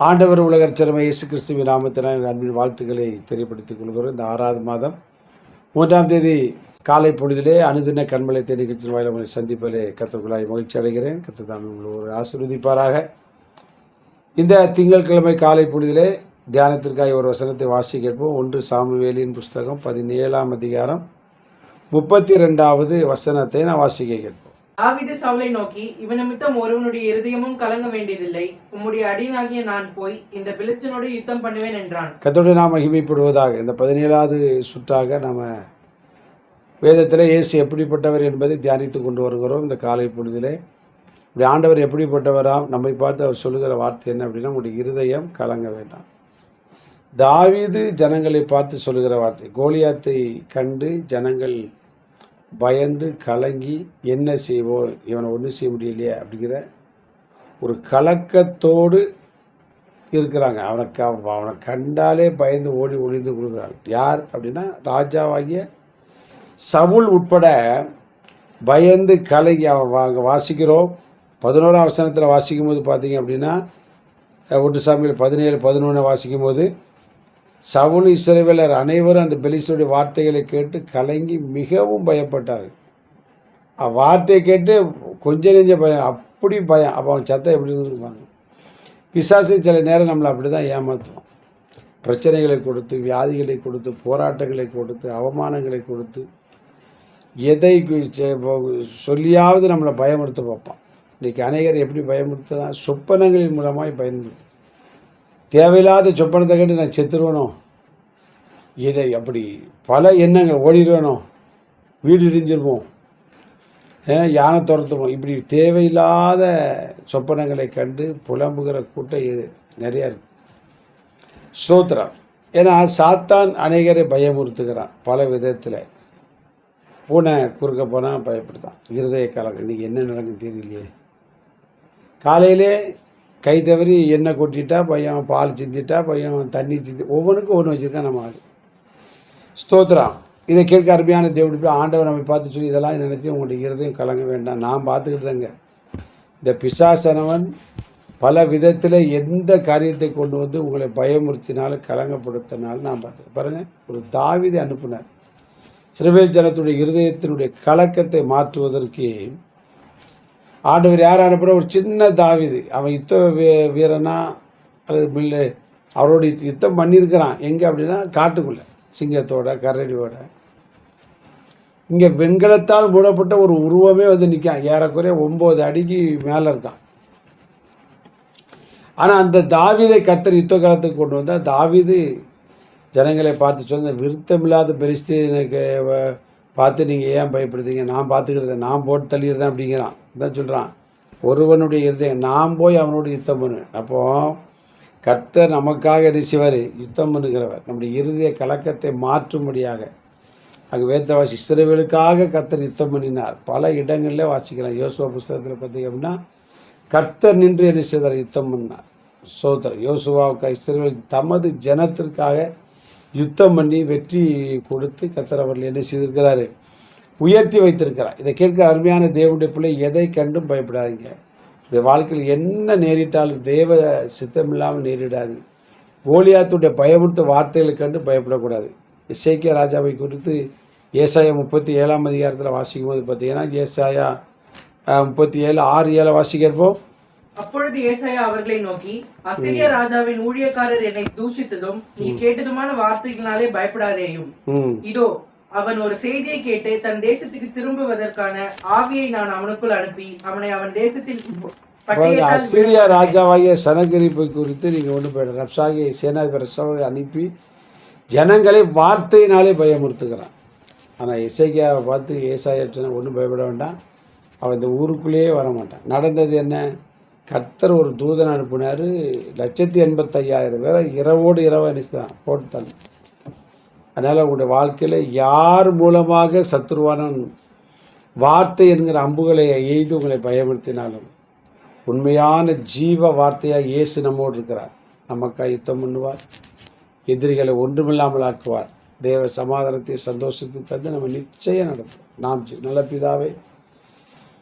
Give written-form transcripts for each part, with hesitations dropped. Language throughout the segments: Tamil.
ஆண்டவர் உலகச்சரமை இயேசு கிறிஸ்துவின் நாமத்தினால் அன்பின் வாழ்த்துக்களை தெரியப்படுத்திக் கொள்கிறோம். இந்த 6வது மாதம் 3ஆம் தேதி காலை பொழுதிலே அனுதின கண்மலைத்தை நிகழ்ச்சி வாயிலாக சந்திப்பதிலே கர்த்தருக்குள்ளாய் மகிழ்ச்சி அடைகிறேன். கர்த்தர் தாமே ஒரு ஆசீர்வதிப்பாராக. இந்த திங்கட்கிழமை காலை பொழுதிலே தியானத்திற்காக ஒரு வசனத்தை வாசி கேட்போம். 1 சாமுவேலின் புஸ்தகம் 17ஆம் அதிகாரம் 32வது வசனத்தை நான் வாசிக்க கேட்போம். தாவீது சவுலை நோக்கி, இவன் நிமித்தம் ஒருவனுடைய இருதயமும் கலங்க வேண்டியதில்லை. உம்முடைய அடியனாகிய நான் போய் இந்த பெலிஸ்தனோடு யுத்தம் பண்ணுவேன் என்றான். கர்த்தருடைய நாமம் மகிமைப்படுவதாக. இந்த 17வது சுற்றாக நம்ம வேதத்தில் இயேசு எப்படிப்பட்டவர் என்பதை தியானித்து கொண்டு வருகிறோம். இந்த காலை பொழுதிலே இப்படி ஆண்டவர் எப்படிப்பட்டவராம் நம்மை பார்த்து அவர் சொல்லுகிற வார்த்தை என்ன அப்படின்னா, உங்களுடைய இருதயம் கலங்க வேண்டாம். தாவீது ஜனங்களை பார்த்து சொல்லுகிற வார்த்தை, கோலியாத்தை கண்டு ஜனங்கள் பயந்து கலங்கி என்ன செய்வோம், இவனை ஒன்றும் செய்ய முடியலையே அப்படிங்கிற ஒரு கலக்கத்தோடு இருக்கிறாங்க. அவனை கண்டாலே பயந்து ஓடி ஒளிந்து கொடுக்குறாங்க. யார் அப்படின்னா, ராஜாவாகிய சவுல் உட்பட பயந்து கலங்கி வாசிக்கிறோம். 11ஆம் வசனத்தில் வாசிக்கும் போது பார்த்தீங்க அப்படின்னா, 1 சாமுவேல் 17:11 வாசிக்கும் போது, சவுல் இஸ்ரவேலர் அனைவரும் அந்த பெலிஸ்தருடைய வார்த்தைகளை கேட்டு கலங்கி மிகவும் பயப்பட்டார்கள். வார்த்தையை கேட்டு கொஞ்சம் நெஞ்ச பயம், அப்படி பயம். அப்போ அவன் சத்தம் எப்படி இருந்துருப்பாங்க. பிசாசு சில நேரம் நம்மளை அப்படி தான் ஏமாற்றுவோம். பிரச்சனைகளை கொடுத்து, வியாதிகளை கொடுத்து, போராட்டங்களை கொடுத்து, அவமானங்களை கொடுத்து, எதை சொல்லியாவது நம்மளை பயமுறுத்த பார்ப்பான். இன்றைக்கி அநேகர் எப்படி பயமுறுத்துனா, சொப்பனங்களின் மூலமாக பயன்படுத்தும். தேவையில்லாத சொப்பனத்தை கேட்டு நான் செத்துருவனோ, இதை அப்படி பல எண்ணங்கள், ஓடிடுவேனோ, வீடு இடிஞ்சிருவோம், யானை துரத்துவோம், இப்படி தேவையில்லாத சொப்பனங்களை கண்டு புலம்புகிற கூட்டம் நிறையா இருக்கு. ஸ்தோத்திரம். ஏன்னா சாத்தான் அநேகரை பயமுறுத்துகிறான் பல விதத்தில். பூனை குறுக்க போனால் பயப்படுத்தான், இருதய கலக்கம். இன்றைக்கி என்ன நடக்குன்னு தெரியலையே. காலையிலே கை தவறி எண்ணெய் கொட்டிட்டா பையன், பால் சிந்திட்டா பையன், தண்ணி சிந்தி, ஒவ்வொன்றுக்கும் ஒன்று வச்சுருக்கான் நம்ம ஆள். ஸ்தோத்திரம். இதை கேட்க அருமையான தேவனுடைய ஆண்டவர் நம்மை பார்த்து சொல்லி, இதெல்லாம் நினச்சி உங்களுடைய இருதயம் கலங்க வேண்டாம், நான் பார்த்துக்கிட்டு தாங்க. இந்த பிசாசனவன் பல விதத்தில் எந்த காரியத்தை கொண்டு வந்து உங்களை பயமுறுத்தினாலும் கலங்கப்படுத்தினாலும் நான் பார்த்தேன். பாருங்கள், ஒரு தாவீதை அனுப்புனார். இஸ்ரவேல் ஜனத்துடைய இருதயத்தினுடைய கலக்கத்தை மாற்றுவதற்கு ஆண்டவர் யார் அனுப்புகிற, ஒரு சின்ன தாவீது. அவன் யுத்த வீரனா அல்லது அவரோட யுத்தம் பண்ணியிருக்கிறான். எங்கே அப்படின்னா, காட்டுக்குள்ளே சிங்கத்தோட கரடியோட. இங்கே வெண்கலத்தால் மூடப்பட்ட ஒரு உருவமே வந்து நிற்கான். ஏறக்குறைய 9 அடிக்கு மேலே இருக்கான். ஆனால் அந்த தாவீதை கர்த்தர் யுத்த காலத்துக்கு கொண்டு வந்தால், தாவீது ஜனங்களை பார்த்து சொன்ன, விருத்தமில்லாத பெலிஸ்தீனுக்கு பார்த்து நீங்கள் ஏன் பயப்படுறீங்க, நான் பார்த்துக்கிறத, நான் போட்டு தள்ளிடுறேன் அப்படிங்கிறான். தான் சொல்கிறான், ஒருவனுடைய இருதயம், நான் போய் அவனோட யுத்தம் பண்ணு. அப்போது கர்த்தர் நமக்காக என்ன செய்வார், யுத்தம் பண்ணுகிறவர். நம்முடைய இருதய கலக்கத்தை மாற்றும்படியாக அங்கே வேதவாசி இஸ்ரவேலுக்காக கர்த்தர் யுத்தம் பண்ணினார். பல இடங்களில் வாசிக்கலாம். யோசுவா புஸ்தகத்தில் பார்த்தீங்க அப்படின்னா, கர்த்தர் நின்று என்ன செய்தார், யுத்தம் பண்ணார். சோதரர் யோசுவாவுக்கு இஸ்ரவேல் தமது ஜனத்திற்காக யுத்தம் பண்ணி வெற்றி கொடுத்து கர்த்தர் அவர்கள் என்ன செய்திருக்கிறாரு, உயர்த்தி வைத்திருக்கிறார். இதை கேட்க அருமையான தேவனுடைய பிள்ளை, எதை கண்டும் பயப்படாதீங்க. இந்த வாழ்க்கையில் என்ன நேரிட்டாலும் தேவ சித்தமில்லாமல் நேரிடாது. கோலியாத்துடைய பயமுறுத்த வார்த்தைகளை கண்டு பயப்படக்கூடாது. எசேக்கியா ராஜாவை குறித்து ஏசாயா 37ஆம் அதிகாரத்தில் வாசிக்கும் போது பார்த்தீங்கன்னா, ஏசாயா 37:6-7 வாசிக்கிறப்போம். அப்பொழுது ஏசாயா அவர்களை நோக்கி, அசீரிய ராஜாவின் ஊழியக்காரர் என்னை தூஷித்ததும் நீ கேட்டதுமான வார்த்தைகளினாலே பயப்படாதேயும். இதோ அவன் ஒரு செய்தியை கேட்டு தன் தேசத்துக்கு திரும்புவதற்கான ஆவியை நான் அவனுக்குள் அனுப்பி அவனை அவன் தேசத்தில். அசீரியா ராஜாவாகிய சனகரிப்பை குறித்து நீங்கள் ஒன்று போயிட, ரப்சாகிய சேனாதிபதி அனுப்பி ஜனங்களை வார்த்தையினாலே பயமுறுத்துக்கிறான். ஆனால் எசேக்கியாவை பார்த்து ஏசாயா சொன்ன, ஒன்றும் பயப்பட வேண்டாம், அவன் இந்த ஊருக்குள்ளேயே வரமாட்டான். நடந்தது என்ன, கர்த்தர் ஒரு தூதன் அனுப்பினார். 185,000 பேரை இரவோடு இரவாக நினைச்சுதான் போட்டு தள்ளு. அதனால் உங்களுடைய வாழ்க்கையில் யார் மூலமாக சத்துருவானன் வார்த்தை என்கிற அம்புகளை எய்து உங்களை பயமுறுத்தினாலும், உண்மையான ஜீவ வார்த்தையாக இயேசு நம்மோடு இருக்கிறார். நமக்காக யுத்தம் பண்ணுவார், எதிரிகளை ஒன்றுமில்லாமல் ஆக்குவார். தேவ சமாதானத்தை சந்தோஷத்தை தந்து நம்ம நிச்சயம் நடத்தும். நாம் நல்ல பிதாவே,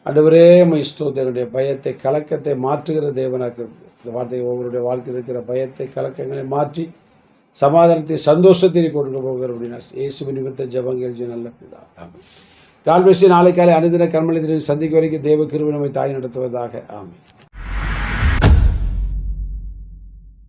ஆண்டவரே உம்மை ஸ்தோத்திரம். பயத்தை கலக்கத்தை மாற்றுகிற தேவனாக இந்த வார்த்தை ஒவ்வொருடைய வாழ்க்கையில் இருக்கிற பயத்தை கலக்கங்களை மாற்றி சமாதானத்தை சந்தோஷத்தை கொடுக்க போகிற அப்படின்னா இயேசுவின் நிமித்த ஜெபங்கள் நல்ல பிதா. ஆமென். கால்பேசி நாளை காலை அனுதின கர்மலிதினை சந்திக்க வரைக்கும் தேவ கிருபை நம்மை தாய் நடத்துவதாக. ஆமென்.